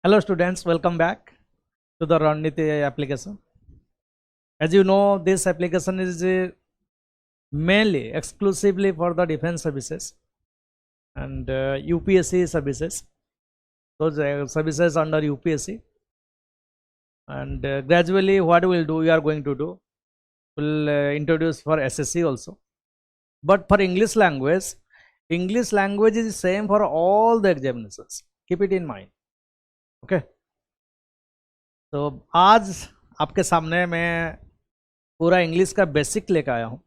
Hello students, welcome back to the Rangniti application. As you know, this application is mainly exclusively for the defense services and UPSC services. Those services under UPSC. And gradually what we are going to do, we'll introduce for SSC also. But for English language is same for all the examinations. Keep it in mind. Okay. तो आज आपके सामने मैं पूरा English का basic लेकर आया हूँ।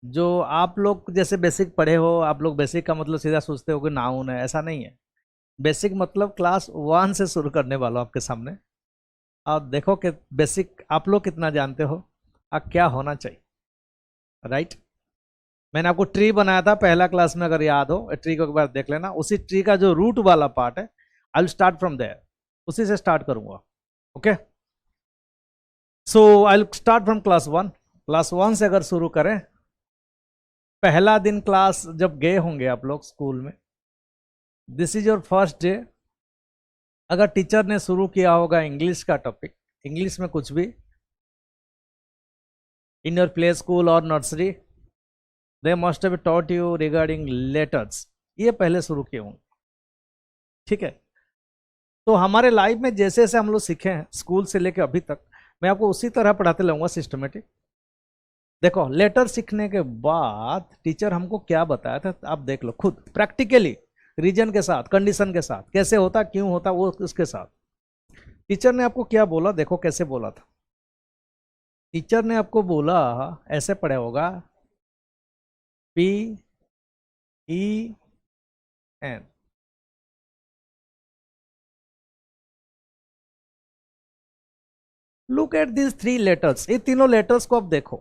जो आप लोग जैसे बेसिक पढ़े हो, आप लोग बेसिक का मतलब सीधा सोचते हो कि नाउन है, ऐसा नहीं है। बेसिक मतलब क्लास 1 से शुरू करने वाला हूँ आपके सामने। आप देखो कि बेसिक आप लोग कितना जानते हो और क्या होना चाहिए, राइट। मैंने आपको ट्री बनाया था पहला क्लास में, अगर याद हो ट्री को एक बार देख लेना। उसी ट्री का जो रूट वाला पार्ट है, I will start from there, उसी से स्टार्ट करूंगा। Okay, so I will start from class 1। Class 1 से अगर शुरू करें, पहला दिन क्लास जब गए होंगे आप लोग स्कूल में, this is your first day. अगर टीचर ने शुरू किया होगा इंग्लिश का टॉपिक, इंग्लिश में कुछ भी, इन योर प्ले स्कूल और nursery, they must have taught you regarding letters, ये पहले शुरू किए होंगे, ठीक है। तो हमारे लाइफ में जैसे जैसे हम लोग सीखे हैं स्कूल से लेकर अभी तक, मैं आपको उसी तरह पढ़ाते रहूंगा सिस्टमेटिक। देखो, लेटर सीखने के बाद टीचर हमको क्या बताया था, आप देख लो खुद प्रैक्टिकली, रीजन के साथ, कंडीशन के साथ, कैसे होता, क्यों होता, वो उसके साथ। टीचर ने आपको क्या बोला, देखो कैसे बोला था। टीचर ने आपको बोला, ऐसे पढ़े होगा, PEN। Look at this 3 letters. ये तीनों लेटर्स को आप देखो,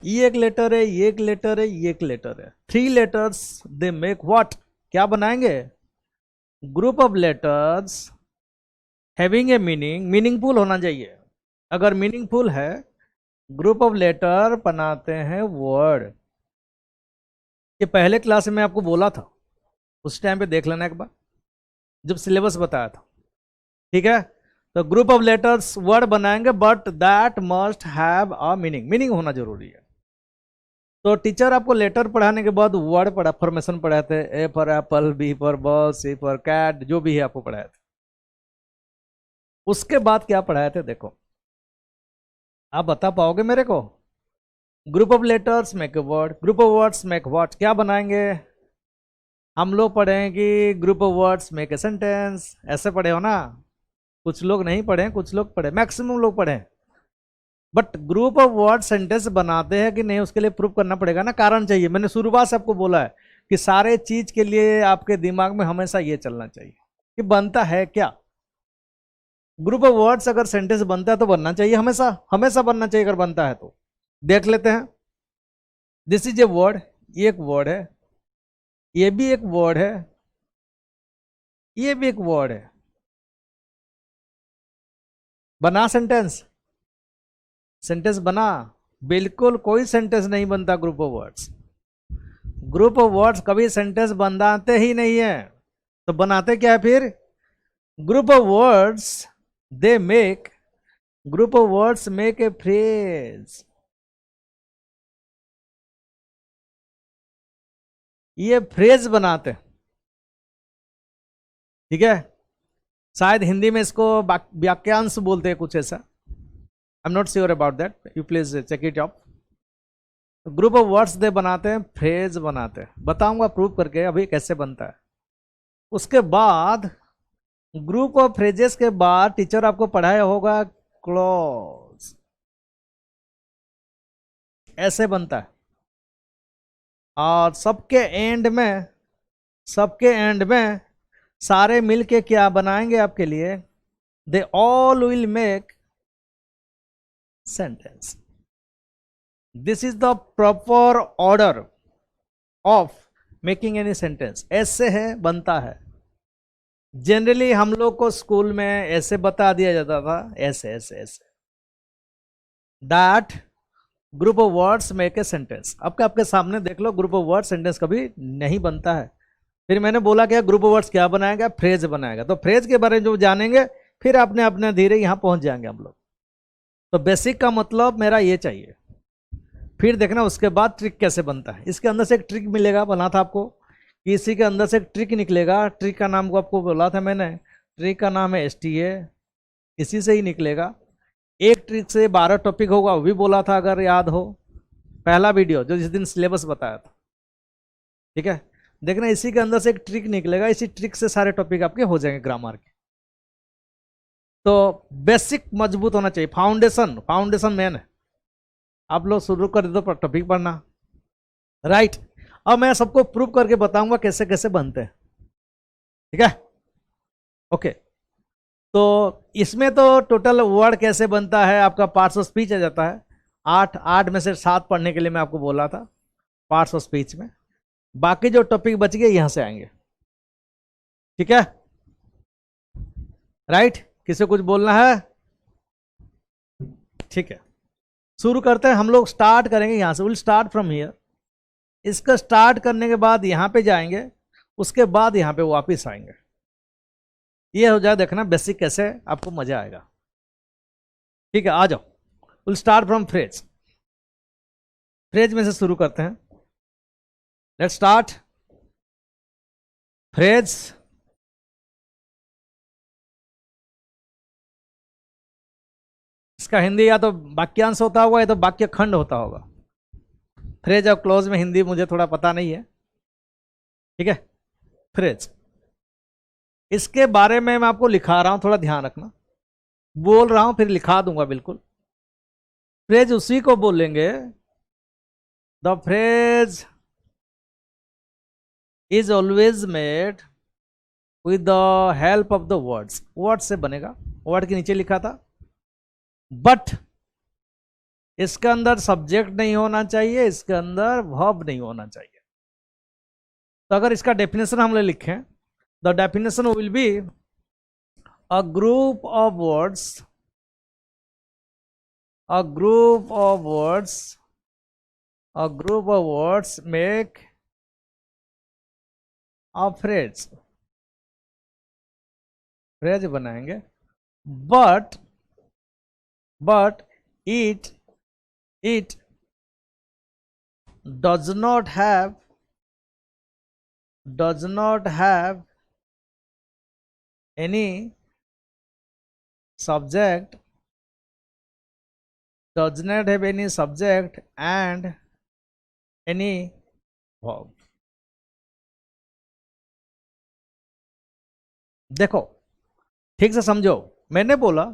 ये एक लेटर है, ये एक लेटर है, ये एक लेटर है। 3 लेटर्स दे मेक व्हाट, क्या बनाएंगे? Group of letters having a meaning, meaningful होना चाहिए। अगर मीनिंगफुल है, ग्रुप ऑफ लेटर बनाते हैं वर्ड। ये पहले क्लास में आपको बोला था, उस टाइम पे देख लेना एक बार, जब सिलेबस बताया था, ठीक है। तो ग्रुप ऑफ लेटर्स वर्ड बनाएंगे, but that must have a meaning, meaning होना जरूरी है। तो टीचर आपको लेटर पढ़ाने के बाद वर्ड पढ़ा, फॉर्मेशन पढ़ाए थे, A for apple, B for ball, C for cat, जो भी है आपको पढ़ाए थे। उसके बाद क्या पढ़ाए थे, देखो आप बता पाओगे मेरे को? Group of letters make a word, group of words make what, क्या बनाएंगे? हम लोग पढ़े हैं कि group of words make a sentence, ऐसे पढ़े हो ना। कुछ लोग नहीं पढ़े, कुछ लोग पढ़े, मैक्सिमम लोग पढ़े। But group of word sentence बनाते हैं कि नहीं, उसके लिए प्रूफ करना पड़ेगा ना, कारण चाहिए। मैंने शुरुआत से आपको बोला है कि सारे चीज के लिए आपके दिमाग में हमेशा ये चलना चाहिए कि बनता है क्या। ग्रुप ऑफ वर्ड्स अगर सेंटेंस बनता है तो बनना चाहिए, हमेशा हमेशा बनना चाहिए। अगर बनता है तो देख लेते हैं। दिस इज ए वर्ड, ये एक वर्ड है, ये भी एक वर्ड है, ये भी एक वर्ड है। बना सेंटेंस, सेंटेंस बना? बिल्कुल कोई सेंटेंस नहीं बनता group of words. Group of words कभी सेंटेंस बनाते ही नहीं है। तो बनाते क्या है फिर? Group of words they make, group of words make a phrase. ये फ्रेज बनाते, ठीक है। शायद हिंदी में इसको वाक्यांश बोलते हैं, कुछ ऐसा, I am not sure about that, you please check it out. Group of words they बनाते हैं, फ्रेज बनाते हैं, बताऊंगा प्रूव करके अभी कैसे बनता है। उसके बाद ग्रुप ऑफ फ्रेजेस के बाद टीचर आपको पढ़ाया होगा क्लॉज, ऐसे बनता है। और सबके एंड में, सबके एंड में सारे मिलके क्या बनाएंगे आपके लिए? They all will make sentence. This is the proper order of making any sentence. ऐसे है बनता है। जनरली हम लोग को स्कूल में ऐसे बता दिया जाता था, ऐसे ऐसे ऐसे, that group of words make a sentence. आपके सामने देख लो, ग्रुप ऑफ वर्ड सेंटेंस कभी नहीं बनता है। फिर मैंने बोला कि ग्रुप ऑफ वर्ड्स क्या बनाएगा, फ्रेज बनाएगा। तो फ्रेज के बारे में जो जानेंगे फिर अपने अपने धीरे यहाँ पहुंच जाएंगे हम लोग। तो बेसिक का मतलब मेरा ये चाहिए। फिर देखना उसके बाद ट्रिक कैसे बनता है। इसके अंदर से एक ट्रिक मिलेगा, बना था आपको कि इसी के अंदर से एक ट्रिक निकलेगा। ट्रिक का नाम को आपको बोला था मैंने, ट्रिक का नाम है STA। इसी से ही निकलेगा। एक ट्रिक से 12 टॉपिक होगा, वो भी बोला था अगर याद हो, पहला वीडियो जो जिस दिन सिलेबस बताया था। ठीक है, देखना इसी के अंदर से एक ट्रिक निकलेगा, इसी ट्रिक से सारे टॉपिक आपके हो जाएंगे ग्रामर के। तो बेसिक मजबूत होना चाहिए, फाउंडेशन, फाउंडेशन मेन है। आप लोग शुरू कर दो टॉपिक पढ़ना, राइट। अब मैं सबको प्रूव करके बताऊंगा कैसे कैसे बनते हैं। ठीक है, ओके। तो इसमें तो टोटल वर्ड कैसे बनता है, आपका पार्ट्स ऑफ स्पीच आ जाता है। 8 में से 7 पढ़ने के लिए मैं आपको बोला था पार्ट्स ऑफ स्पीच में। बाकी जो टॉपिक बच गए यहां से आएंगे। ठीक है, राइट। किसे कुछ बोलना है? ठीक है, शुरू करते हैं। हम लोग स्टार्ट करेंगे यहां से, विल स्टार्ट फ्रॉम हियर। इसका स्टार्ट करने के बाद यहां पे जाएंगे, उसके बाद यहां पे वापस आएंगे। ये हो जाए, देखना बेसिक कैसे, आपको मजा आएगा। ठीक है, आ जाओ। Will start from phrase. Phrase में से शुरू करते हैं। Let's start phrase. इसका हिंदी या तो वाक्यांश होता होगा या तो वाक्य खंड होता होगा। फ्रेज और क्लोज में हिंदी मुझे थोड़ा पता नहीं है। ठीक है, फ्रेज, इसके बारे में मैं आपको लिखा रहा हूं, थोड़ा ध्यान रखना। बोल रहा हूं फिर लिखा दूंगा बिल्कुल। फ्रेज उसी को बोलेंगे, the phrase is always made with the help of the words. Word से बनेगा, वर्ड के नीचे लिखा था। बट इसके अंदर सब्जेक्ट नहीं होना चाहिए, इसके अंदर वर्ब नहीं होना चाहिए। तो अगर इसका डेफिनेशन हम लोग लिखें, the definition will be a group of words, a group of words, a group of words make a phrase। Phrase बनाएंगे, but it does not have any subject, does not have any subject and any verb। देखो ठीक से समझो, मैंने बोला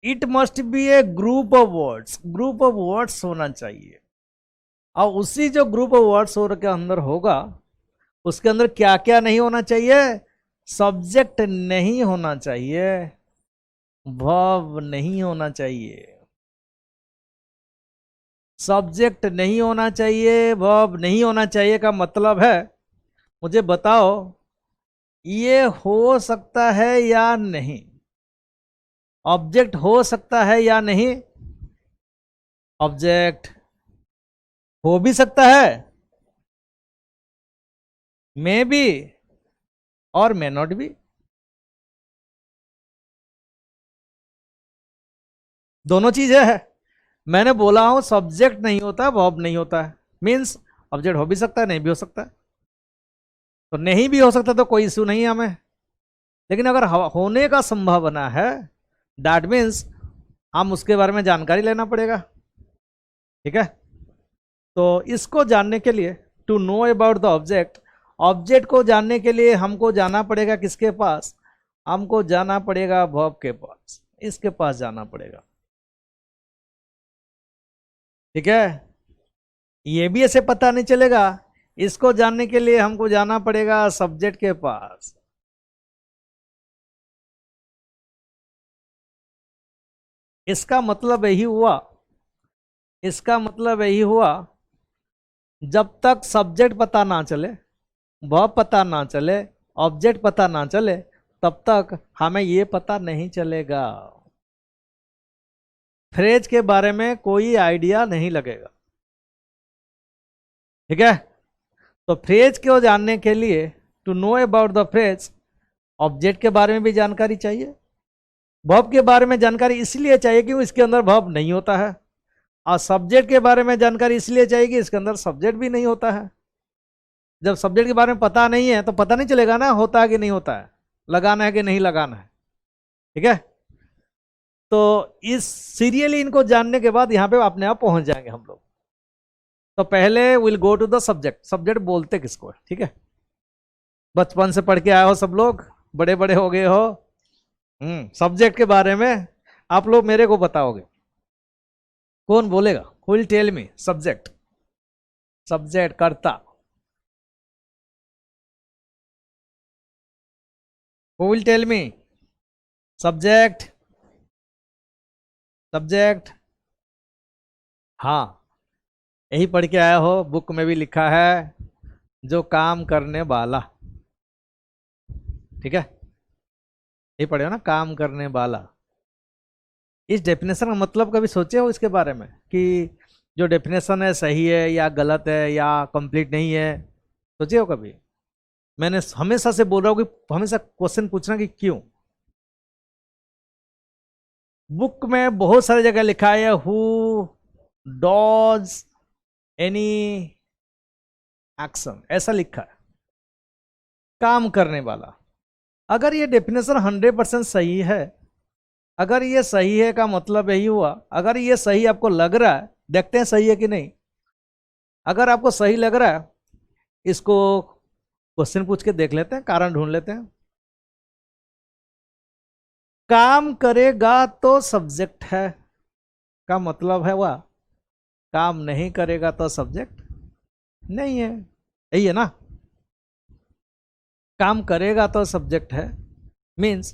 it must be A group of words, group of words होना चाहिए। और उसी जो ग्रुप ऑफ वर्ड्स हो के अंदर होगा, उसके अंदर क्या क्या नहीं होना चाहिए? सब्जेक्ट नहीं होना चाहिए, वर्ब नहीं होना चाहिए। सब्जेक्ट नहीं होना चाहिए, वर्ब नहीं होना चाहिए का मतलब है, मुझे बताओ ये हो सकता है या नहीं? ऑब्जेक्ट हो सकता है या नहीं? ऑब्जेक्ट हो भी सकता है, मे बी और मे नॉट बी, दोनों चीजें है। मैंने बोला हूं सब्जेक्ट नहीं होता, वर्ब नहीं होता है, मीन्स ऑब्जेक्ट हो भी सकता है, नहीं भी हो सकता है। तो नहीं भी हो सकता तो कोई इश्यू नहीं है हमें, लेकिन अगर होने का संभावना है, दैट मीन्स हम उसके बारे में जानकारी लेना पड़ेगा। ठीक है, तो इसको जानने के लिए, to know about the object, object को जानने के लिए हमको जाना पड़ेगा किसके पास? हमको जाना पड़ेगा वर्ब के पास, इसके पास जाना पड़ेगा। ठीक है, ये भी ऐसे पता नहीं चलेगा, इसको जानने के लिए हमको जाना पड़ेगा सब्जेक्ट के पास। इसका मतलब यही हुआ, इसका मतलब यही हुआ, जब तक सब्जेक्ट पता ना चले, वर्ब पता ना चले, ऑब्जेक्ट पता ना चले, तब तक हमें ये पता नहीं चलेगा, फ्रेज के बारे में कोई आइडिया नहीं लगेगा। ठीक है, तो फ्रेज को जानने के लिए, to know about the phrase, object के बारे में भी जानकारी चाहिए, वर्ब के बारे में जानकारी इसलिए चाहिए कि इसके अंदर वर्ब नहीं होता है, और सब्जेक्ट के बारे में जानकारी इसलिए चाहिए कि इसके अंदर सब्जेक्ट भी नहीं होता है। जब सब्जेक्ट के बारे में पता नहीं है तो पता नहीं चलेगा ना होता है कि नहीं होता है, लगाना है कि नहीं लगाना है। ठीक है, तो इस सीरियली इनको जानने के बाद यहां पे अपने आप पहुंच जाएंगे हम लोग। तो पहले will go to the subject. Subject बोलते किसको है? ठीक है, बचपन से पढ़ के आए हो सब लोग, बड़े बड़े हो गए हो। सब्जेक्ट के बारे में आप लोग मेरे को बताओगे, कौन बोलेगा? Will tell me subject. Subject कर्ता, who will tell me subject? Subject, हाँ, यही पढ़ के आया हो, बुक में भी लिखा है, जो काम करने वाला। ठीक है, यही पढ़े हो ना, काम करने वाला। इस डेफिनेशन का मतलब कभी सोचे हो इसके बारे में कि जो डेफिनेशन है सही है या गलत है या कंप्लीट नहीं है? सोचे हो कभी? मैंने हमेशा से बोल रहा हूँ कि हमेशा क्वेश्चन पूछना कि क्यों। बुक में बहुत सारी जगह लिखा है हु डॉज एनी एक्शन, ऐसा लिखा है, काम करने वाला। अगर ये डेफिनेशन 100% सही है, अगर ये सही है का मतलब यही हुआ, अगर ये सही आपको लग रहा है, देखते हैं सही है कि नहीं। अगर आपको सही लग रहा है, इसको क्वेश्चन पूछ के देख लेते हैं, कारण ढूंढ लेते हैं। काम करेगा तो सब्जेक्ट है का मतलब है वह, काम नहीं करेगा तो सब्जेक्ट नहीं है। यही है ना, काम करेगा तो सब्जेक्ट है, मीन्स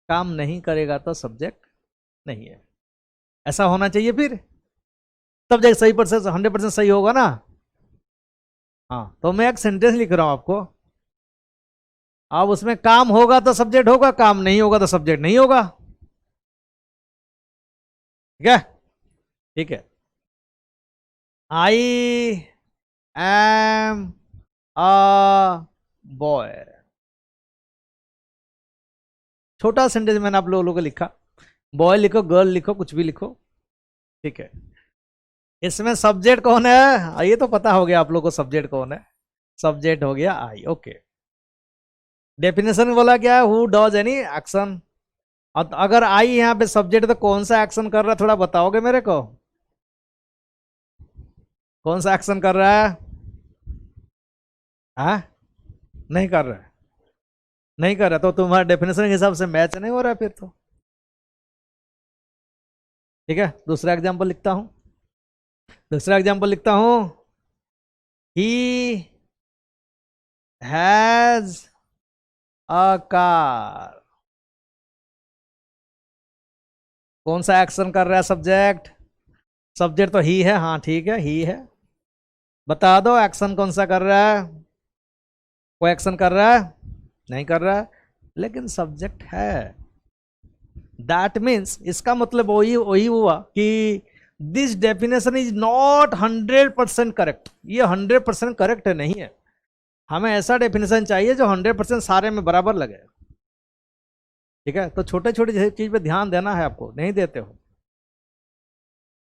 काम नहीं करेगा तो सब्जेक्ट नहीं है। ऐसा होना चाहिए फिर, तब जाके सही परसेंट 100% सही होगा ना। हाँ, तो मैं एक सेंटेंस लिख रहा हूं आपको, अब उसमें काम होगा तो सब्जेक्ट होगा, काम नहीं होगा तो सब्जेक्ट नहीं होगा। ठीक है, ठीक है। आई एम अ बॉय, छोटा सेंटेंस मैंने आप लोगों को लिखा, बॉय लिखो, गर्ल लिखो, कुछ भी लिखो। ठीक है, इसमें सब्जेक्ट कौन है? ये तो पता हो गया आप लोगों को सब्जेक्ट कौन है। सब्जेक्ट हो गया आई। ओके, डेफिनेशन बोला क्या है? Who does any action. अगर आई यहाँ पे सब्जेक्ट तो कौन सा एक्शन कर रहा है, थोड़ा बताओगे मेरे को? कौन सा एक्शन कर रहा है? हाँ, नहीं कर रहा है, नहीं कर रहा तो तुम्हारा डेफिनेशन के हिसाब से मैच नहीं हो रहा है फिर तो। ठीक है, दूसरा एग्जांपल लिखता हूं, दूसरा एग्जांपल लिखता हूं। He has a car. कौन सा एक्शन कर रहा है सब्जेक्ट? सब्जेक्ट तो ही है, हाँ ठीक है, ही है। बता दो एक्शन कौन सा कर रहा है? कोई एक्शन कर रहा है? नहीं कर रहा है, लेकिन सब्जेक्ट है। दैट मीन्स इसका मतलब वही वही हुआ कि this definition is not 100% correct. ये 100% करेक्ट नहीं है, हमें ऐसा डेफिनेशन चाहिए जो 100% सारे में बराबर लगे। ठीक है, तो छोटे छोटे चीज पे ध्यान देना है आपको, नहीं देते हो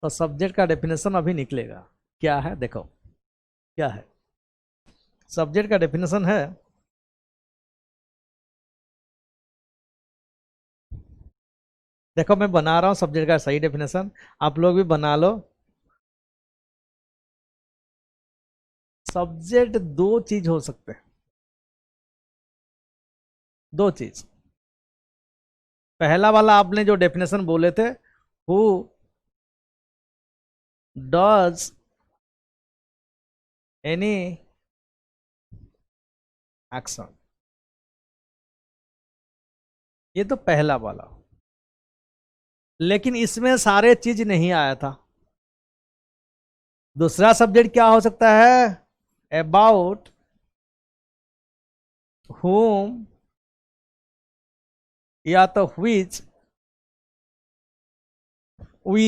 तो सब्जेक्ट का डेफिनेशन अभी निकलेगा। क्या है देखो, क्या है सब्जेक्ट का डेफिनेशन है? देखो मैं बना रहा हूं सब्जेक्ट का सही डेफिनेशन, आप लोग भी बना लो। सब्जेक्ट दो चीज हो सकते हैं, दो चीज। पहला वाला आपने जो डेफिनेशन बोले थे, हु डज एनी एक्शन, ये तो पहला वाला, लेकिन इसमें सारे चीज नहीं आया था। दूसरा सब्जेक्ट क्या हो सकता है? अबाउट whom या तो which we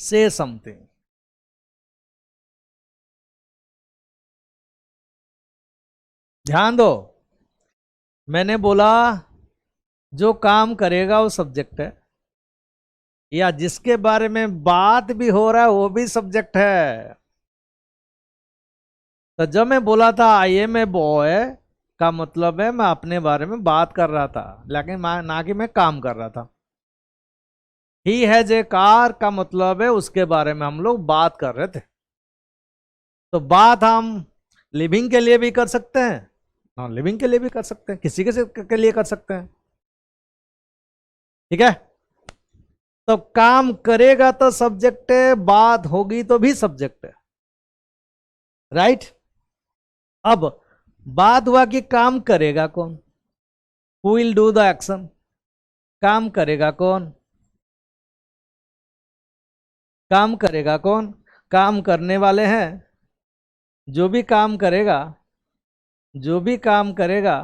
say something। ध्यान दो, मैंने बोला जो काम करेगा वो सब्जेक्ट है, या जिसके बारे में बात भी हो रहा है वो भी सब्जेक्ट है। तो जब मैं बोला था आई एम ए बॉय का मतलब है मैं अपने बारे में बात कर रहा था, लेकिन ना कि मैं काम कर रहा था। ही हैज ए कार का मतलब है उसके बारे में हम लोग बात कर रहे थे। तो बात हम लिविंग के लिए भी कर सकते हैं, नॉन लिविंग के लिए भी कर सकते हैं, किसी के लिए कर सकते हैं। ठीक है, तो काम करेगा तो सब्जेक्ट है, बात होगी तो भी सब्जेक्ट है, राइट। अब बात हुआ कि काम करेगा कौन, who will do the action. काम करेगा कौन, काम करेगा कौन, काम करने वाले हैं। जो भी काम करेगा, जो भी काम करेगा,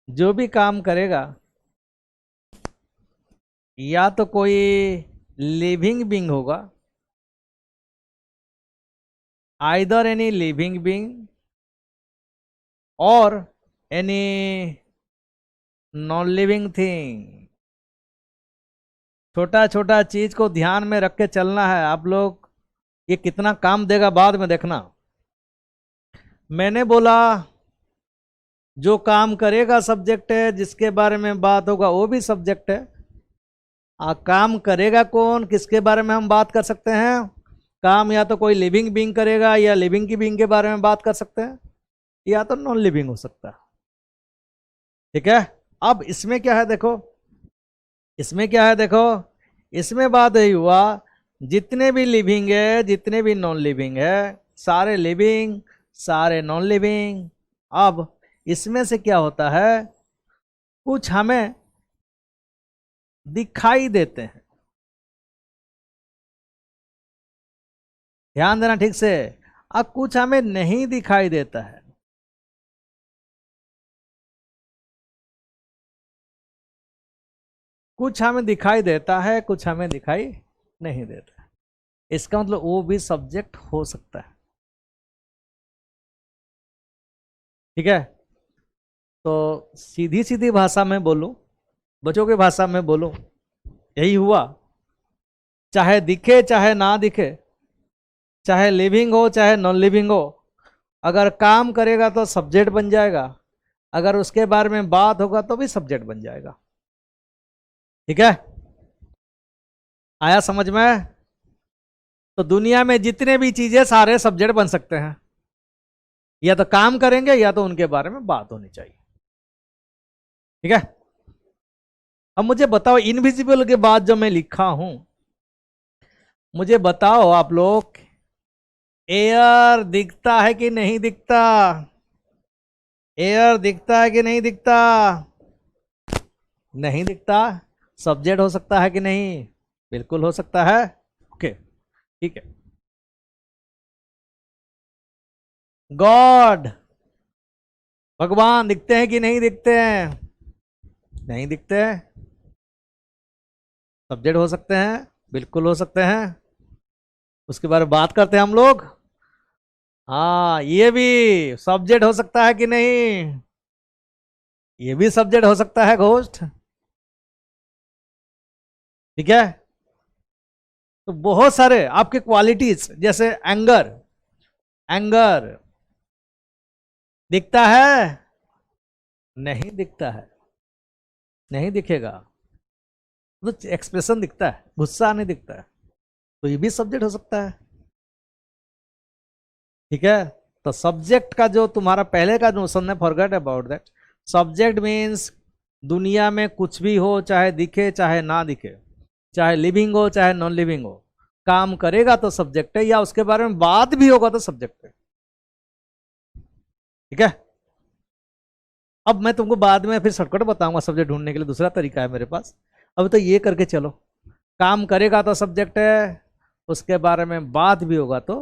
जो भी काम करेगा, या तो कोई लिविंग बींग होगा, आइदर एनी लिविंग बींग और एनी नॉन लिविंग थिंग। छोटा छोटा चीज को ध्यान में रख के चलना है आप लोग, ये कितना काम देगा बाद में देखना। मैंने बोला जो काम करेगा सब्जेक्ट है, जिसके बारे में बात होगा वो भी सब्जेक्ट है। काम करेगा कौन, किसके बारे में हम बात कर सकते हैं। काम या तो कोई लिविंग बीइंग करेगा, या लिविंग की बीइंग के बारे में बात कर सकते हैं, या तो नॉन लिविंग हो सकता है। ठीक है, अब इसमें क्या है देखो, इसमें क्या है देखो, इसमें बात यही हुआ जितने भी लिविंग है जितने भी नॉन लिविंग है, सारे लिविंग सारे नॉन लिविंग। अब इसमें से क्या होता है, कुछ हमें दिखाई देते हैं, ध्यान देना ठीक से। अब कुछ हमें नहीं दिखाई देता है। कुछ हमें दिखाई देता है, कुछ हमें दिखाई नहीं देता है। इसका मतलब वो भी सब्जेक्ट हो सकता है। ठीक है, तो सीधी सीधी भाषा में बोलूं, बच्चों की भाषा में बोलूं, यही हुआ। चाहे दिखे चाहे ना दिखे, चाहे लिविंग हो चाहे नॉन लिविंग हो, अगर काम करेगा तो सब्जेक्ट बन जाएगा, अगर उसके बारे में बात होगा तो भी सब्जेक्ट बन जाएगा। ठीक है, आया समझ में। तो दुनिया में जितने भी चीजें सारे सब्जेक्ट बन सकते हैं, या तो काम करेंगे या तो उनके बारे में बात होनी चाहिए। ठीक है, अब मुझे बताओ इनविजिबल के बाद जो मैं लिखा हूं, मुझे बताओ आप लोग, एयर दिखता है कि नहीं दिखता, एयर दिखता है कि नहीं दिखता, नहीं दिखता। सब्जेक्ट हो सकता है कि नहीं, बिल्कुल हो सकता है। ओके, ठीक है। गॉड, भगवान दिखते हैं कि नहीं दिखते हैं, नहीं दिखते हैं। सब्जेक्ट हो सकते हैं, बिल्कुल हो सकते हैं, उसके बारे में बात करते हैं हम लोग। हाँ, ये भी सब्जेक्ट हो सकता है कि नहीं, ये भी सब्जेक्ट हो सकता है घोस्ट। ठीक है, तो बहुत सारे आपके क्वालिटीज, जैसे एंगर, एंगर दिखता है, नहीं दिखता है, नहीं दिखेगा। तो एक्सप्रेशन दिखता है, गुस्सा नहीं दिखता है, तो ये भी सब्जेक्ट हो सकता है। ठीक है, तो सब्जेक्ट का जो तुम्हारा पहले का नोशन है, forget about that. Subject means दुनिया में कुछ भी हो, चाहे दिखे चाहे ना दिखे, चाहे लिविंग हो चाहे नॉन लिविंग हो, काम करेगा तो सब्जेक्ट है, या उसके बारे में बात भी होगा तो सब्जेक्ट है। ठीक है, अब मैं तुमको बाद में फिर शॉर्टकट बताऊंगा सब्जेक्ट ढूंढने के लिए, दूसरा तरीका है मेरे पास। अब तो ये करके चलो, काम करेगा तो सब्जेक्ट है, उसके बारे में बात भी होगा तो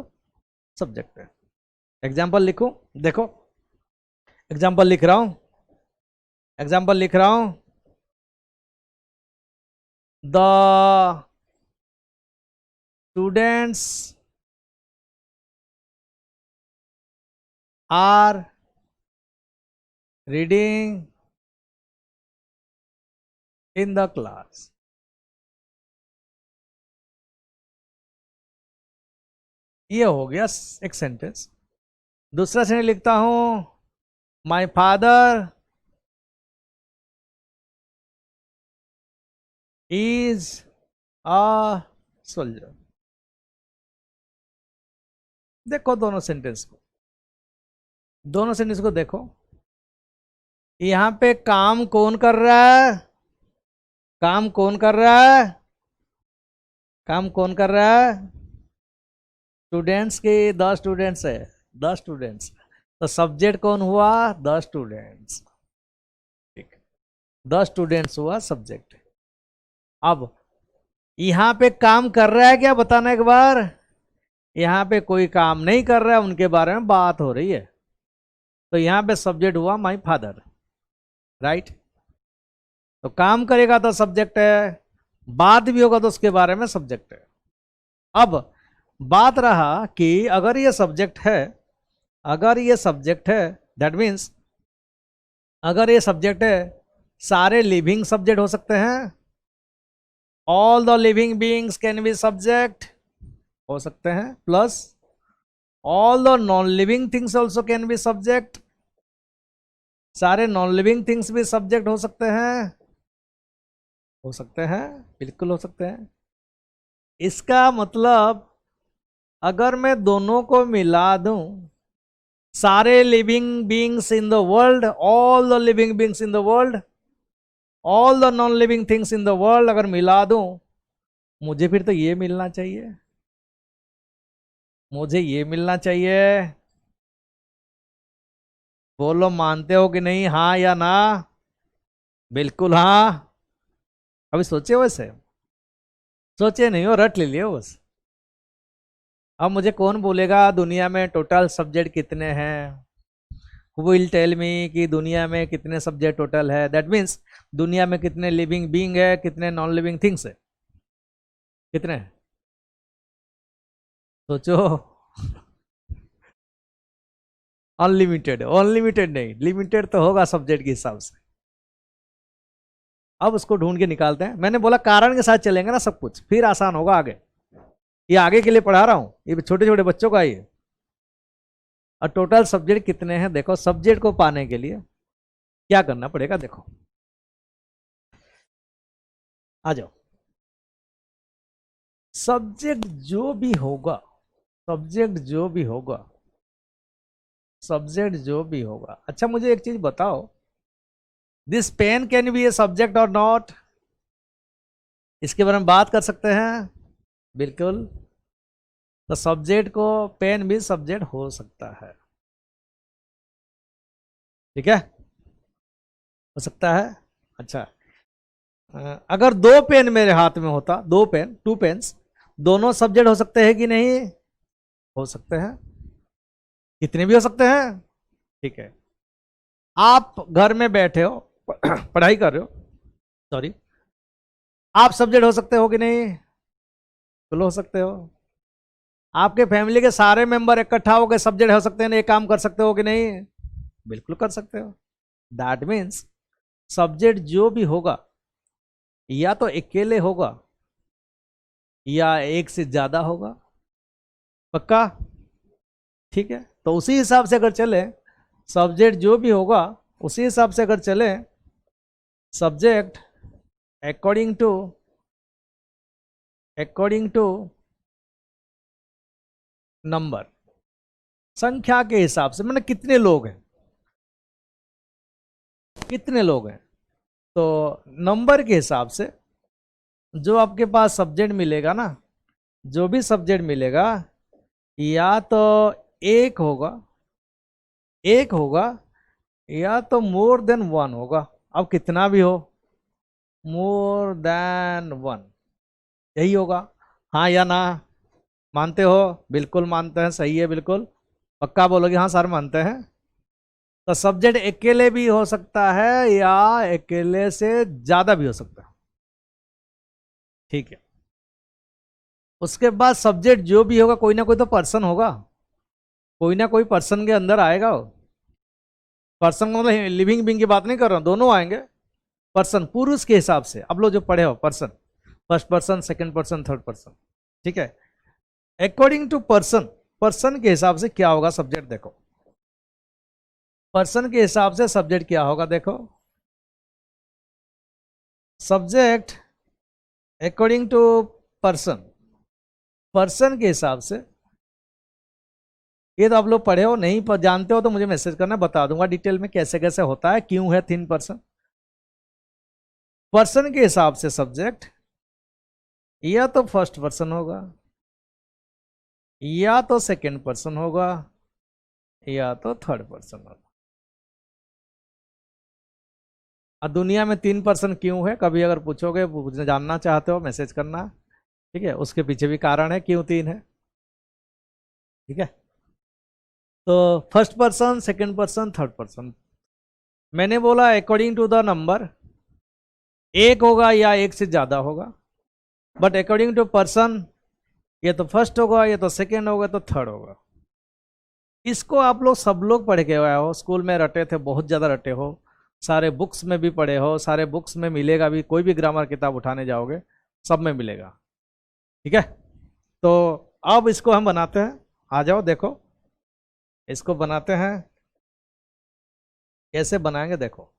सब्जेक्ट है। एग्जाम्पल लिखूं, देखो एग्जाम्पल लिख रहा हूं, एग्जाम्पल लिख रहा हूं। The students are reading in the class. ये हो गया एक सेंटेंस। दूसरा सेंटेंस लिखता हूं, my father is a soldier. देखो दोनों सेंटेंस को देखो। यहां पे काम कौन कर रहा है? काम कौन कर रहा है? काम कौन कर रहा है? स्टूडेंट्स के, द स्टूडेंट्स है, द स्टूडेंट्स। तो सब्जेक्ट कौन हुआ? The students. ठीक, द स्टूडेंट्स हुआ सब्जेक्ट। अब यहां पे काम कर रहा है क्या, बताना एक बार। यहां पे कोई काम नहीं कर रहा है, उनके बारे में बात हो रही है। तो यहां पे सब्जेक्ट हुआ माय फादर, राइट। तो काम करेगा तो सब्जेक्ट है, बात भी होगा तो उसके बारे में सब्जेक्ट है। अब बात रहा कि अगर ये सब्जेक्ट है, अगर ये सब्जेक्ट है, दैट मीन्स अगर ये सब्जेक्ट है, सारे लिविंग सब्जेक्ट हो सकते हैं। All the living beings can be subject हो सकते हैं, plus all the non living things also can be subject. सारे नॉन लिविंग थिंग्स भी सब्जेक्ट हो सकते हैं, हो सकते हैं, बिल्कुल हो सकते हैं। इसका मतलब अगर मैं दोनों को मिला दूं, सारे living beings in the world, all the living beings in the world, all the non living things in the world अगर मिला दूं, मुझे फिर तो ये मिलना चाहिए, मुझे ये मिलना चाहिए। बोलो मानते हो कि नहीं, हाँ या ना? बिल्कुल हाँ। अभी सोचे वैसे? सोचे नहीं हो, रट ले लियो बस। अब मुझे कौन बोलेगा दुनिया में टोटल सब्जेक्ट कितने हैं? विल टेल मी कि दुनिया में कितने सब्जेक्ट टोटल है। दैट मीन्स दुनिया में कितने लिविंग बीइंग है, कितने नॉन लिविंग थिंग्स है, कितने हैं? सोचो। अनलिमिटेड, अनलिमिटेड नहीं, लिमिटेड तो होगा सब्जेक्ट के हिसाब से। अब उसको ढूंढ के निकालते हैं। मैंने बोला कारण के साथ चलेंगे ना सब कुछ, फिर आसान होगा आगे। ये आगे के लिए पढ़ा रहा हूं, ये छोटे छोटे बच्चों का ही है। और टोटल सब्जेक्ट कितने हैं, देखो सब्जेक्ट को पाने के लिए क्या करना पड़ेगा, देखो आ जाओ। सब्जेक्ट जो भी होगा, सब्जेक्ट जो भी होगा, सब्जेक्ट जो भी होगा। अच्छा मुझे एक चीज बताओ, this pen can be a subject और नॉट? इसके बारे में बात कर सकते हैं, बिल्कुल। तो सब्जेक्ट को, पेन भी सब्जेक्ट हो सकता है, ठीक है, हो सकता है। अच्छा, अगर दो पेन मेरे हाथ में होता, दो पेन, टू पेन्स, दोनों सब्जेक्ट हो सकते हैं कि नहीं? हो सकते हैं, कितने भी हो सकते हैं, ठीक है। आप घर में बैठे हो, पढ़ाई कर रहे हो, सॉरी, आप सब्जेक्ट हो सकते हो कि नहीं? बिल्कुल हो सकते हो। आपके फैमिली के सारे मेंबर इकट्ठा होकर सब्जेक्ट हो सकते हैं, एक काम कर सकते हो कि नहीं? बिल्कुल कर सकते हो। दैट मीन्स सब्जेक्ट जो भी होगा, या तो अकेले होगा या एक से ज्यादा होगा, पक्का? ठीक है, तो उसी हिसाब से अगर चले, सब्जेक्ट जो भी होगा उसी हिसाब से अगर चले, सब्जेक्ट अकॉर्डिंग टू नंबर, संख्या के हिसाब से, मैंने कितने लोग हैं, कितने लोग हैं, तो नंबर के हिसाब से जो आपके पास सब्जेक्ट मिलेगा ना, जो भी सब्जेक्ट मिलेगा, या तो एक होगा, एक होगा, या तो मोर देन वन होगा। अब कितना भी हो, मोर देन वन, यही होगा। हाँ या ना? मानते हो? बिल्कुल मानते हैं, सही है, बिल्कुल पक्का बोलोगे हाँ सर मानते हैं। तो सब्जेक्ट अकेले भी हो सकता है या अकेले से ज्यादा भी हो सकता है, ठीक है। उसके बाद सब्जेक्ट जो भी होगा, कोई ना कोई तो पर्सन होगा, कोई ना कोई पर्सन के अंदर आएगा वो। पर्सन मतलब लिविंग बीइंग की बात नहीं कर रहा हूँ, दोनों आएंगे। पर्सन पुरुष के हिसाब से, अब लोग जो पढ़े हो person, first person, second person, third person, ठीक है। अकॉर्डिंग टू पर्सन, पर्सन के हिसाब से क्या होगा सब्जेक्ट, देखो पर्सन के हिसाब से सब्जेक्ट क्या होगा, देखो subject according to person, person के हिसाब से, ये तो आप लोग पढ़े हो, नहीं जानते हो तो मुझे मैसेज करना, बता दूंगा डिटेल में कैसे कैसे होता है, क्यों है 3%। पर्सन के हिसाब से सब्जेक्ट या तो फर्स्ट पर्सन होगा, या तो सेकंड पर्सन होगा, या तो थर्ड पर्सन होगा। अब दुनिया में 3% क्यों है, कभी अगर पूछोगे, जानना चाहते हो मैसेज करना, ठीक है। उसके पीछे भी कारण है क्यों 3 है, ठीक है। तो first person, second person, third person, मैंने बोला अकॉर्डिंग टू द नंबर, एक होगा या एक से ज्यादा होगा, बट अकॉर्डिंग टू पर्सन ये तो फर्स्ट होगा, ये तो सेकंड होगा, तो थर्ड होगा। इसको आप लोग सब लोग पढ़ के आए हो, स्कूल में रटे थे, बहुत ज़्यादा रटे हो, सारे बुक्स में भी पढ़े हो, सारे बुक्स में मिलेगा भी, कोई भी ग्रामर किताब उठाने जाओगे सब में मिलेगा, ठीक है। तो अब इसको हम बनाते हैं, आ जाओ देखो इसको बनाते हैं, कैसे बनाएंगे देखो।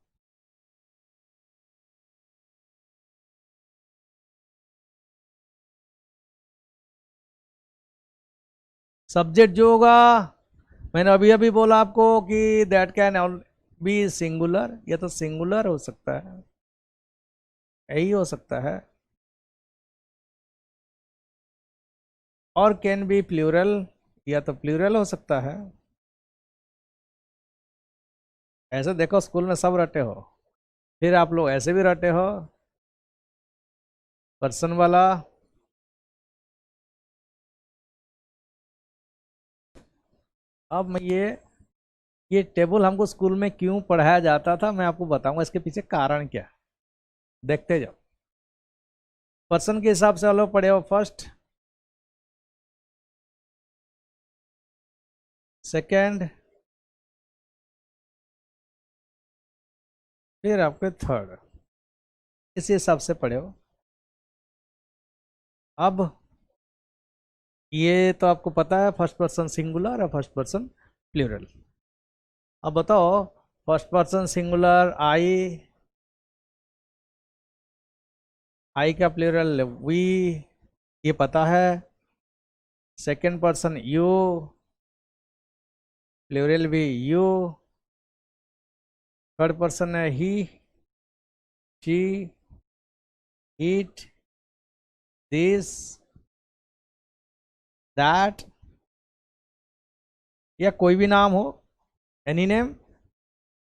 सब्जेक्ट जो होगा, मैंने अभी अभी बोला आपको कि दैट कैन बी सिंगुलर, ये तो सिंगुलर हो सकता है, यही हो सकता है, और कैन बी प्लूरल, या तो प्लूरल हो सकता है। ऐसे देखो स्कूल में सब रटे हो, फिर आप लोग ऐसे भी रटे हो पर्सन वाला। अब मैं ये टेबल हमको स्कूल में क्यों पढ़ाया जाता था, मैं आपको बताऊंगा इसके पीछे कारण क्या है, देखते जाओ। पर्सन के हिसाब से आप लोग पढ़े हो फर्स्ट, सेकंड, फिर आपके थर्ड, इसी हिसाब से पढ़े हो। अब ये तो आपको पता है फर्स्ट पर्सन सिंगुलर और फर्स्ट पर्सन प्लूरल। अब बताओ फर्स्ट पर्सन सिंगुलर आई का प्लूरल वी, ये पता है। सेकंड पर्सन यू, प्लूरल भी यू। थर्ड पर्सन है ही, शी, इट, दिस, दैट, या कोई भी नाम हो, एनी नेम,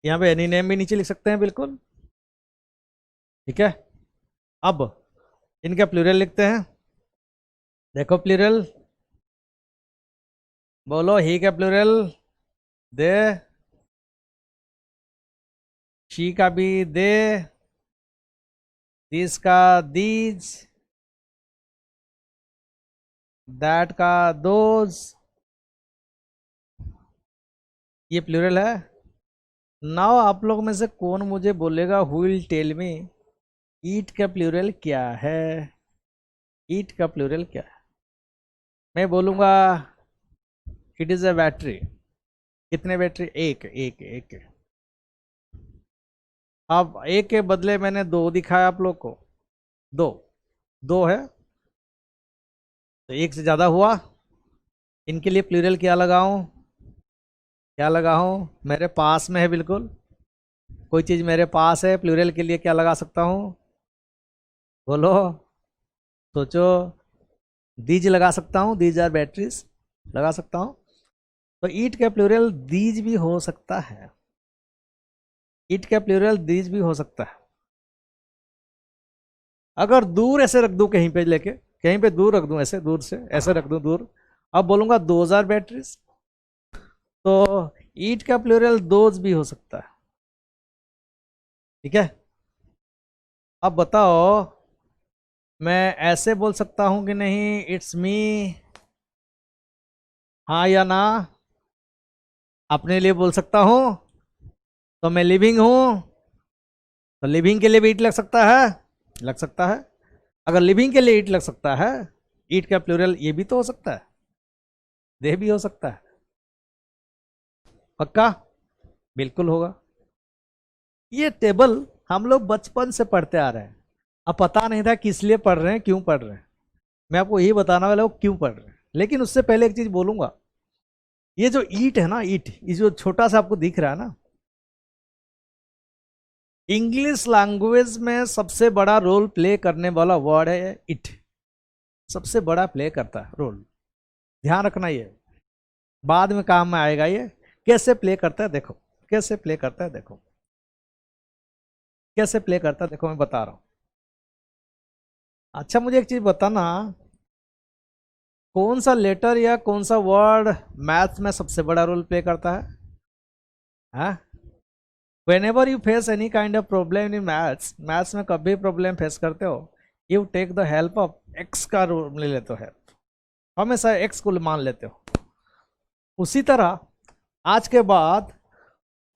यहाँ पे एनी नेम भी नीचे लिख सकते हैं बिल्कुल, ठीक है। अब इनका प्लूरल लिखते हैं, देखो प्लूरल बोलो, ही का प्लूरल दे, शी का भी दे, दिस का दीज, दैट का दोज, ये प्लूरल है। नाउ आप लोग में से कौन मुझे बोलेगा, हु विल टेल मी ईट का प्लूरल क्या है, ईट का प्लूरल क्या है। मैं बोलूंगा इट इज अ बैटरी, कितने बैटरी, एक एक एक। अब एक के बदले मैंने दो दिखाया आप लोग को, दो, दो है तो एक से ज्यादा हुआ। इनके लिए प्लूरल क्या लगाऊं, क्या लगाऊं, मेरे पास में है बिल्कुल, कोई चीज मेरे पास है, प्लूरल के लिए क्या लगा सकता हूं, बोलो, सोचो। दीज लगा सकता हूं, दीज आर बैटरीज लगा सकता हूं। तो ईट का प्लूरल दीज भी हो सकता है, ईट का प्लूरल दीज भी हो सकता है। अगर दूर ऐसे रख दूं कहीं पे लेके, कहीं पे दूर रख दूं, ऐसे दूर से ऐसे रख दूं दूर, अब बोलूंगा दोज आर बैटरीज, तो ईट का प्लूरल दोज भी हो सकता है, ठीक है। अब बताओ मैं ऐसे बोल सकता हूं कि नहीं, इट्स मी, हाँ या ना, अपने लिए बोल सकता हूं, तो मैं लिविंग हूं, तो लिविंग के लिए भी ईट लग सकता है, लग सकता है। अगर लिविंग के लिए ईट लग सकता है, ईट का प्लूरल ये भी तो हो सकता है, देह भी हो सकता है। पक्का? बिल्कुल होगा। ये टेबल हम लोग बचपन से पढ़ते आ रहे हैं, अब पता नहीं था किस लिए पढ़ रहे हैं, क्यों पढ़ रहे हैं। मैं आपको यही बताने वाला हूँ क्यों पढ़ रहे हैं। लेकिन उससे पहले एक चीज बोलूंगा, ये जो ईट है ना, ईट, ये जो छोटा सा आपको दिख रहा है ना, इंग्लिश लैंग्वेज में सबसे बड़ा रोल प्ले करने वाला वर्ड है इट। सबसे बड़ा प्ले करता है रोल, ध्यान रखना। ये बाद में काम में आएगा। ये कैसे प्ले करता है देखो, कैसे प्ले करता है देखो, कैसे प्ले करता है देखो, मैं बता रहा हूं। अच्छा मुझे एक चीज बताना, कौन सा लेटर या कौन सा वर्ड मैथ्स में सबसे बड़ा रोल प्ले करता है? हाँ, whenever you face any kind of problem in maths में कभी प्रॉब्लम फेस करते हो, you take the help of X का रोल ले लेते हो, हेल्प हमेशा एक्स को मान लेते हो। उसी तरह आज के बाद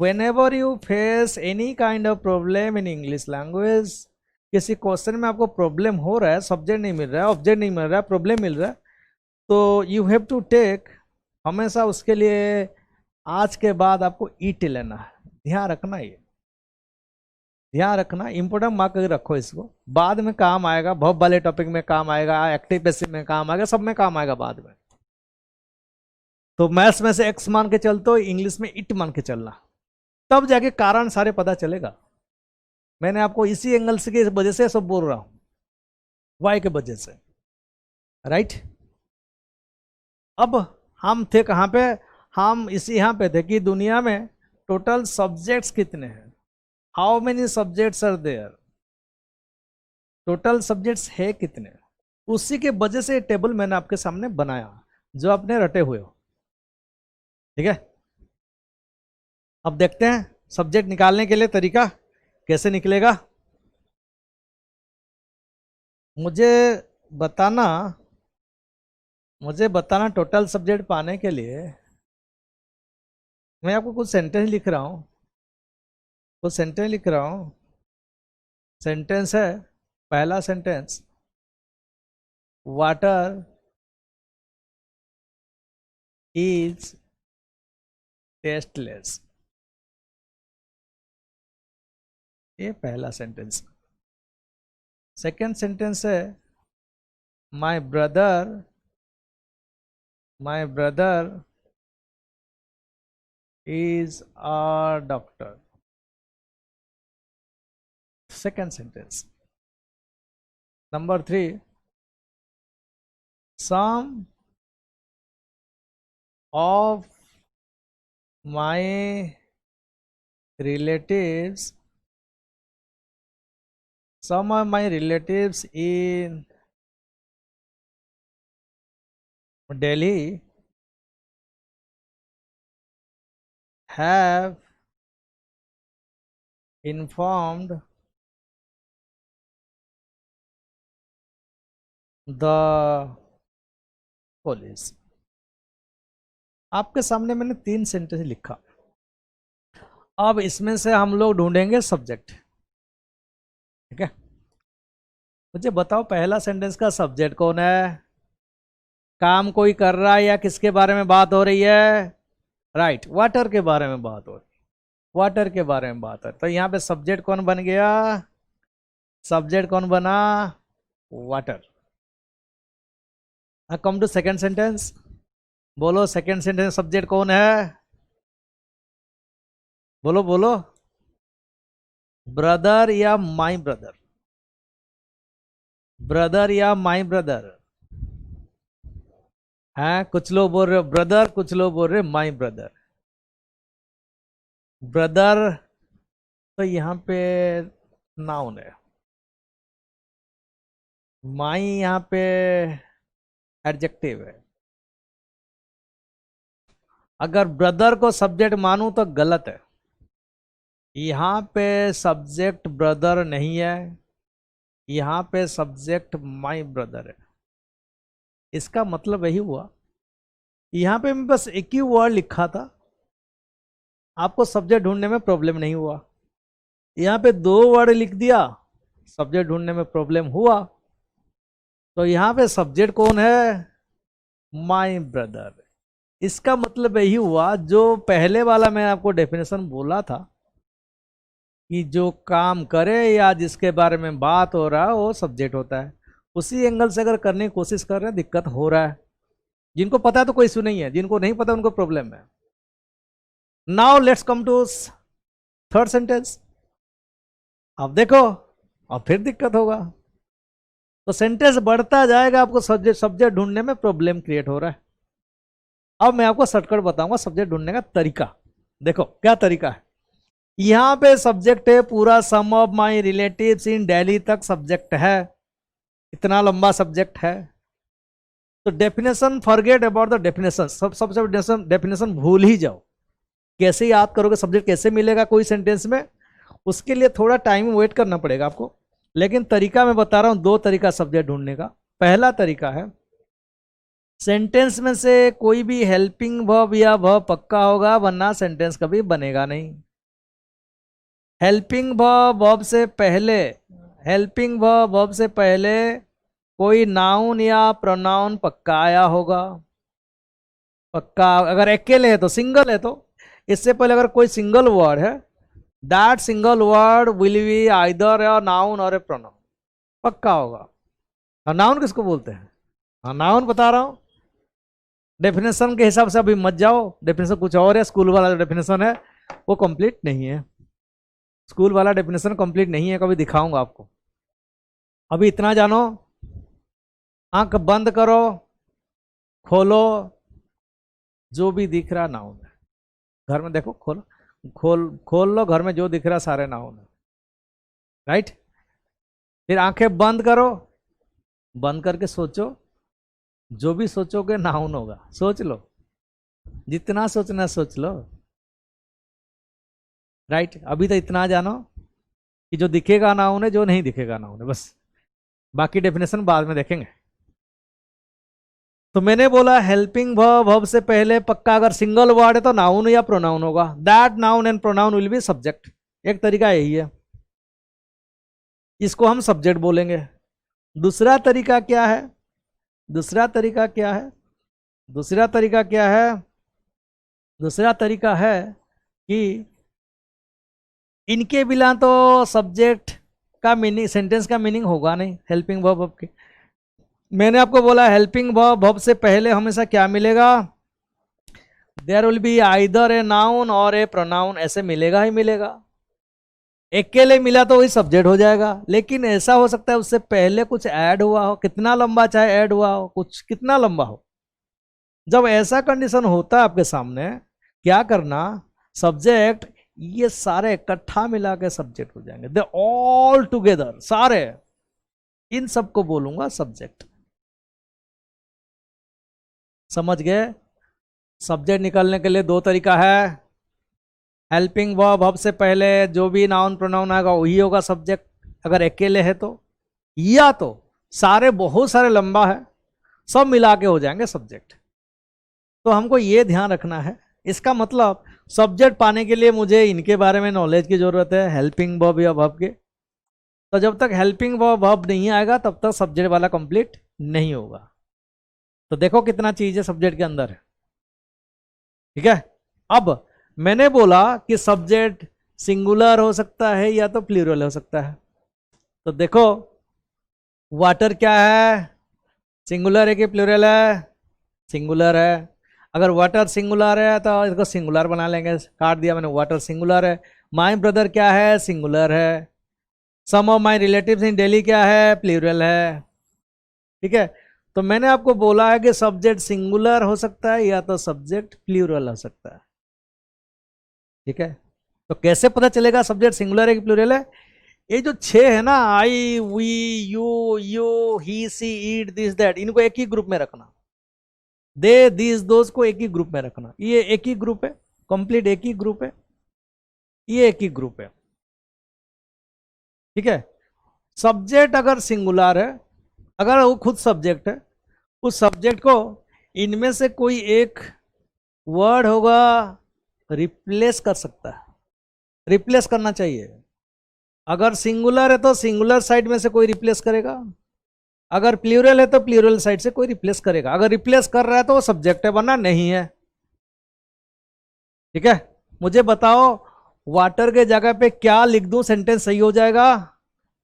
whenever you face any kind of problem in English language, किसी क्वेश्चन में आपको प्रॉब्लम हो रहा है, सब्जेक्ट नहीं मिल रहा है, ऑब्जेक्ट नहीं मिल रहा है, प्रॉब्लम मिल रहा है, तो यू हैव टू टेक, हमेशा उसके लिए आज के बाद आपको ईट लेना है। ध्यान रखना, ये ध्यान रखना, इंपोर्टेंट मार्क करके रखो इसको, बाद में काम आएगा, बहुत वाले टॉपिक में काम आएगा, एक्टिव पैसिव में काम आएगा, सब में काम आएगा बाद में। तो मैथ्स में से एक्स मान के चलते हो, इंग्लिश में इट मान के चलना, तब जाके कारण सारे पता चलेगा। मैंने आपको इसी एंगल से की वजह से सब बोल रहा हूं, वाई के वजह से, राइट। अब हम थे कहां पे? हम इसी यहां पे थे कि दुनिया में टोटल सब्जेक्ट्स कितने हैं, how many subjects are there, total subjects है कितने। उसी के वजह से टेबल मैंने आपके सामने बनाया, जो आपने रटे हुए हो, ठीक है। अब देखते हैं सब्जेक्ट निकालने के लिए तरीका कैसे निकलेगा। मुझे बताना, मुझे बताना टोटल सब्जेक्ट पाने के लिए मैं आपको कुछ सेंटेंस लिख रहा हूं, कुछ सेंटेंस लिख रहा हूं। सेंटेंस है, पहला सेंटेंस, वाटर इज टेस्टलेस, ये पहला सेंटेंस। सेकंड सेंटेंस है, my brother is a doctor, second sentence. Number 3, some of my relatives in Delhi have informed the police। आपके सामने मैंने 3 सेंटेंस लिखा, अब इसमें से हम लोग ढूंढेंगे सब्जेक्ट, ठीक है। मुझे बताओ पहला सेंटेंस का सब्जेक्ट कौन है? काम कोई कर रहा है या किसके बारे में बात हो रही है? राइट, वाटर के बारे में बात हो रही है, वाटर के बारे में बात है। तो यहाँ पे सब्जेक्ट कौन बन गया? सब्जेक्ट कौन बना? Water. Come to second sentence, बोलो सेकंड सेंटेंस सब्जेक्ट कौन है? बोलो बोलो, ब्रदर या माई ब्रदर, ब्रदर या माई ब्रदर है। कुछ लोग बोल रहे हो ब्रदर, कुछ लोग बोल रहे माई ब्रदर। ब्रदर तो यहाँ पे नाउन है, माई यहाँ पे एडजेक्टिव है। अगर ब्रदर को सब्जेक्ट मानूं तो गलत है, यहाँ पे सब्जेक्ट ब्रदर नहीं है, यहाँ पे सब्जेक्ट माई ब्रदर है। इसका मतलब यही हुआ, यहाँ पे मैं बस एक ही वर्ड लिखा था, आपको सब्जेक्ट ढूंढने में प्रॉब्लम नहीं हुआ। यहाँ पे 2 वर्ड लिख दिया, सब्जेक्ट ढूंढने में प्रॉब्लम हुआ। तो यहाँ पे सब्जेक्ट कौन है? My brother. इसका मतलब यही हुआ, जो पहले वाला मैं आपको डेफिनेशन बोला था कि जो काम करे या जिसके बारे में बात हो रहा है वो सब्जेक्ट होता है, उसी एंगल से अगर करने की कोशिश कर रहे हैं दिक्कत हो रहा है। जिनको पता है तो कोई इशू नहीं है, जिनको नहीं पता उनको प्रॉब्लम है। Now let's come to third sentence. अब देखो, अब फिर दिक्कत होगा। तो सेंटेंस बढ़ता जाएगा, आपको सब्जेक्ट ढूंढने में प्रॉब्लम क्रिएट हो रहा है। अब मैं आपको शॉर्टकट बताऊंगा सब्जेक्ट ढूंढने का तरीका। देखो क्या तरीका है। यहां पे सब्जेक्ट है पूरा, सम of my relatives in Delhi तक सब्जेक्ट है, इतना लंबा सब्जेक्ट है। तो definition forget about the definition, सबसे डेफिनेशन भूल ही जाओ। कैसे याद करोगे सब्जेक्ट, कैसे मिलेगा कोई सेंटेंस में, उसके लिए थोड़ा टाइम वेट करना पड़ेगा आपको। लेकिन तरीका मैं बता रहा हूं, 2 तरीका सब्जेक्ट ढूंढने का। पहला तरीका है, सेंटेंस में से कोई भी हेल्पिंग वर्ब या वर्ब पक्का होगा, वरना सेंटेंस कभी बनेगा नहीं। हेल्पिंग वर्ब से पहले, हेल्पिंग वर्ब से पहले कोई नाउन या प्रोनाउन पक्का आया होगा। पक्का अगर अकेले है तो, सिंगल है तो, इससे पहले अगर कोई सिंगल वर्ड है, that single word will be either a noun और ए प्रोनाउन, पक्का होगा। और नाउन किसको बोलते हैं? हाँ नाउन बता रहा हूं। डेफिनेशन के हिसाब से अभी मत जाओ, डेफिनेशन कुछ और है, स्कूल वाला डेफिनेशन है वो कंप्लीट नहीं है। स्कूल वाला डेफिनेशन कंप्लीट नहीं है, कभी दिखाऊंगा आपको। अभी इतना जानो, आंख बंद करो, खोलो, जो भी दिख रहा नाउन है। घर में देखो, खोल लो, घर में जो दिख रहा सारे नाउन है, राइट। फिर आंखें बंद करो, बंद करके सोचो, जो भी सोचोगे नाउन होगा। सोच लो, जितना सोचना सोच लो, राइट। अभी तो इतना जानो कि जो दिखेगा नाउन है, जो नहीं दिखेगा नाउन है, बस। बाकी डेफिनेशन बाद में देखेंगे। तो मैंने बोला हेल्पिंग वर्ब से पहले पक्का अगर सिंगल वर्ड है तो नाउन या प्रोनाउन होगा, that noun and pronoun will be subject. एक तरीका यही है, इसको हम सब्जेक्ट बोलेंगे। दूसरा तरीका क्या है? दूसरा तरीका क्या है? दूसरा तरीका क्या है? दूसरा तरीका है कि इनके बिना तो सब्जेक्ट का मीनिंग, सेंटेंस का मीनिंग होगा नहीं। हेल्पिंग वर्ब के, मैंने आपको बोला हेल्पिंग वर्ब से पहले हमेशा क्या मिलेगा? There will be either a noun और ए प्रोनाउन, ऐसे मिलेगा ही मिलेगा। अकेले मिला तो वही सब्जेक्ट हो जाएगा, लेकिन ऐसा हो सकता है उससे पहले कुछ ऐड हुआ हो, कितना लंबा चाहे ऐड हुआ हो, कुछ कितना लंबा हो। जब ऐसा कंडीशन होता है आपके सामने, क्या करना? सब्जेक्ट ये सारे इकट्ठा मिला के सब्जेक्ट हो जाएंगे, दे ऑल टुगेदर, सारे, इन सबको बोलूंगा सब्जेक्ट। समझ गए? सब्जेक्ट निकालने के लिए 2 तरीका है। हेल्पिंग वर्ब से पहले जो भी नाउन प्रोनाउन आएगा वही होगा सब्जेक्ट, अगर अकेले है तो, या तो सारे बहुत सारे लंबा है, सब मिला के हो जाएंगे सब्जेक्ट। तो हमको ये ध्यान रखना है। इसका मतलब सब्जेक्ट पाने के लिए मुझे इनके बारे में नॉलेज की जरूरत है, हेल्पिंग वर्ब या वर्ब के। तो जब तक हेल्पिंग वर्ब नहीं आएगा तब तक सब्जेक्ट वाला कंप्लीट नहीं होगा। तो देखो कितना चीज है सब्जेक्ट के अंदर, ठीक है। अब मैंने बोला कि सब्जेक्ट सिंगुलर हो सकता है या तो प्लूरल हो सकता है। तो देखो वाटर क्या है, सिंगुलर है कि प्लूरल है? सिंगुलर है। अगर वाटर सिंगुलर है तो इसको सिंगुलर बना लेंगे, काट दिया मैंने, वाटर सिंगुलर है। माय ब्रदर क्या है? सिंगुलर है। सम of my relatives in Delhi क्या है? प्लूरल है, ठीक है। तो मैंने आपको बोला है कि सब्जेक्ट सिंगुलर हो सकता है या तो सब्जेक्ट प्लूरल हो सकता है, ठीक है। तो कैसे पता चलेगा सब्जेक्ट सिंगुलर है कि प्लूरल है? ये जो 6 है ना, I, we, you, he, she, it, this, that, इनको एक ही ग्रुप में रखना। दे, दिस, दोस को एक ही ग्रुप में रखना। ये एक ही ग्रुप है, कंप्लीट एक ही ग्रुप है, ये एक ही ग्रुप है, ठीक है। सब्जेक्ट अगर सिंगुलर है, अगर वो खुद सब्जेक्ट है, उस सब्जेक्ट को इनमें से कोई एक वर्ड होगा रिप्लेस कर सकता है, रिप्लेस करना चाहिए। अगर सिंगुलर है तो सिंगुलर साइड में से कोई रिप्लेस करेगा, अगर प्लूरल है तो प्लूरल साइड से कोई रिप्लेस करेगा। अगर रिप्लेस कर रहा है तो वो सब्जेक्ट है, वरना नहीं है। ठीक है, मुझे बताओ वाटर के जगह पे क्या लिख दूं सेंटेंस सही हो जाएगा?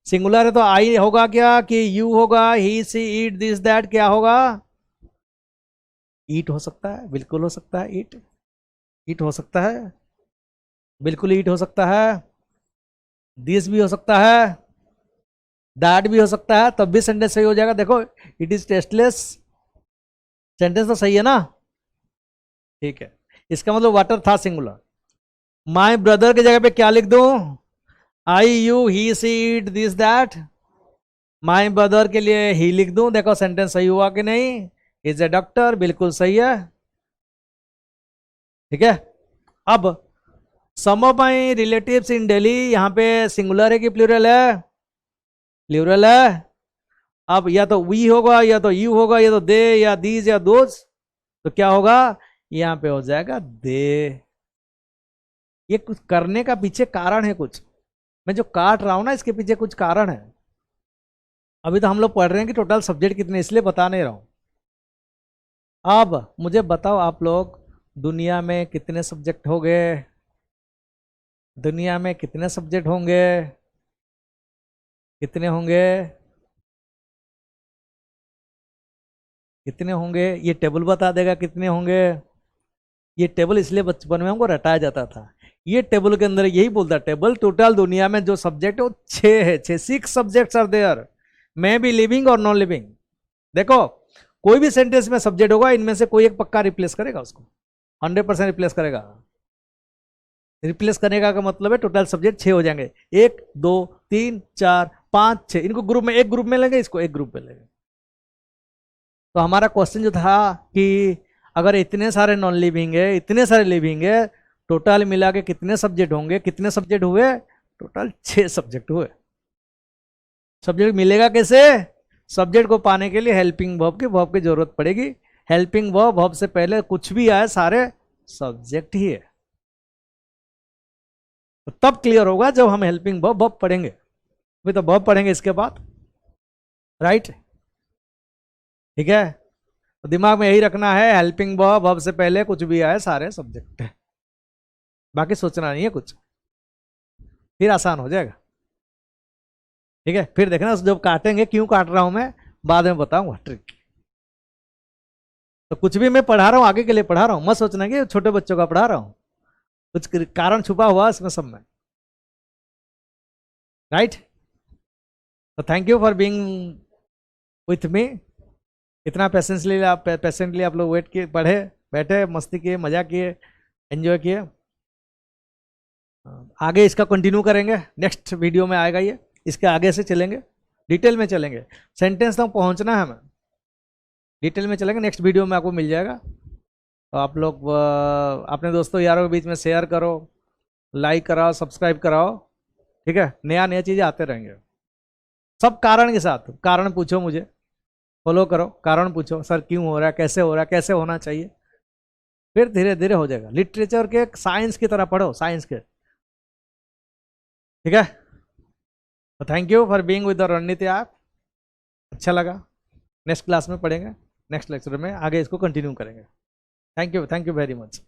सिंगुलर है तो आई होगा क्या, कि यू होगा, ही सी ईट दिस दैट, क्या होगा? ईट हो सकता है, बिल्कुल हो सकता है, ईट, ईट हो सकता है, बिल्कुल ईट हो सकता है, दिस भी हो सकता है, दैट भी हो सकता है, तब भी सेंटेंस सही हो जाएगा। देखो इट इज टेस्टलेस, सेंटेंस तो सही है ना? ठीक है, इसका मतलब वाटर था सिंगुलर। माई ब्रदर की जगह पे क्या लिख दूं? I you he she it this that. My brother के लिए ही लिख दूं, देखो सेंटेंस सही हुआ कि नहीं? इज ए डॉक्टर, बिल्कुल सही है। ठीक है, अब सम of my relatives in Delhi, यहां पे सिंगुलर है कि प्लूरल है? प्लूरल है। अब या तो वी होगा, या तो यू होगा, या तो दे, या दीज, या दोज, तो क्या होगा? यहां पे हो जाएगा दे। ये कुछ करने का पीछे कारण है, कुछ मैं जो काट रहा हूं ना इसके पीछे कुछ कारण है। अभी तो हम लोग पढ़ रहे हैं कि टोटल सब्जेक्ट कितने, इसलिए बता नहीं रहा हूं। अब मुझे बताओ आप लोग, दुनिया में कितने सब्जेक्ट हो गए? दुनिया में कितने सब्जेक्ट होंगे? कितने होंगे? कितने होंगे? ये टेबल बता देगा कितने होंगे। ये टेबल इसलिए बचपन में हमको रटाया जाता था, ये टेबल के अंदर यही बोलता, टेबल टोटल दुनिया में जो सब्जेक्ट है वो 6 है, 6 subjects are there, may be living और नॉन लिविंग। देखो कोई भी सेंटेंस में सब्जेक्ट होगा, इनमें से कोई एक पक्का रिप्लेस करेगा उसको, 100% रिप्लेस करेगा। रिप्लेस करने का मतलब है टोटल सब्जेक्ट 6 हो जाएंगे, 1 2 3 4 5 6, इनको ग्रुप में, एक ग्रुप में लेंगे, इसको एक ग्रुप में लेंगे। तो हमारा क्वेश्चन जो था कि अगर इतने सारे नॉन लिविंग है, इतने सारे लिविंग है, टोटल मिला के कितने सब्जेक्ट होंगे? कितने सब्जेक्ट हुए? टोटल 6 सब्जेक्ट हुए। सब्जेक्ट मिलेगा कैसे? सब्जेक्ट को पाने के लिए हेल्पिंग वर्ब की जरूरत पड़ेगी। हेल्पिंग वर्ब से पहले कुछ भी आए सारे सब्जेक्ट ही है, तो तब क्लियर होगा जब हम हेल्पिंग वर्ब पढ़ेंगे। अभी तो वर्ब पढ़ेंगे इसके बाद, राइट? ठीक है, तो दिमाग में यही रखना है, हेल्पिंग वर्ब से पहले कुछ भी आए सारे सब्जेक्ट है, बाकी सोचना नहीं है कुछ, फिर आसान हो जाएगा। ठीक है, फिर देखना जब काटेंगे, क्यों काट रहा हूं मैं बाद में बताऊंगा ट्रिक। तो कुछ भी मैं पढ़ा रहा हूं आगे के लिए पढ़ा रहा हूं, मत सोचना कि छोटे बच्चों का पढ़ा रहा हूं, कुछ कारण छुपा हुआ इसमें सब में, राइट? तो thank you for being with me. इतना पेशेंटली आप लोग वेट किए, पढ़े, बैठे, मस्ती किए, मजा किए, एंजॉय किए। आगे इसका कंटिन्यू करेंगे, नेक्स्ट वीडियो में आएगा ये, इसके आगे से चलेंगे, डिटेल में चलेंगे, सेंटेंस तक पहुंचना है हमें, डिटेल में चलेंगे, नेक्स्ट वीडियो में आपको मिल जाएगा। तो आप लोग अपने दोस्तों यारों के बीच में शेयर करो, लाइक कराओ, सब्सक्राइब कराओ। ठीक है, नया नया चीज़ें आते रहेंगे, सब कारण के साथ। कारण पूछो मुझे, फॉलो करो, कारण पूछो, सर क्यों हो रहा है, कैसे हो रहा है, कैसे होना चाहिए, फिर धीरे धीरे हो जाएगा। लिटरेचर के साइंस की तरह पढ़ो, साइंस के। ठीक है, तो thank you for being with the रणनीति ऐप, अच्छा लगा। नेक्स्ट क्लास में पढ़ेंगे, नेक्स्ट लेक्चर में आगे इसको कंटिन्यू करेंगे। Thank you very much.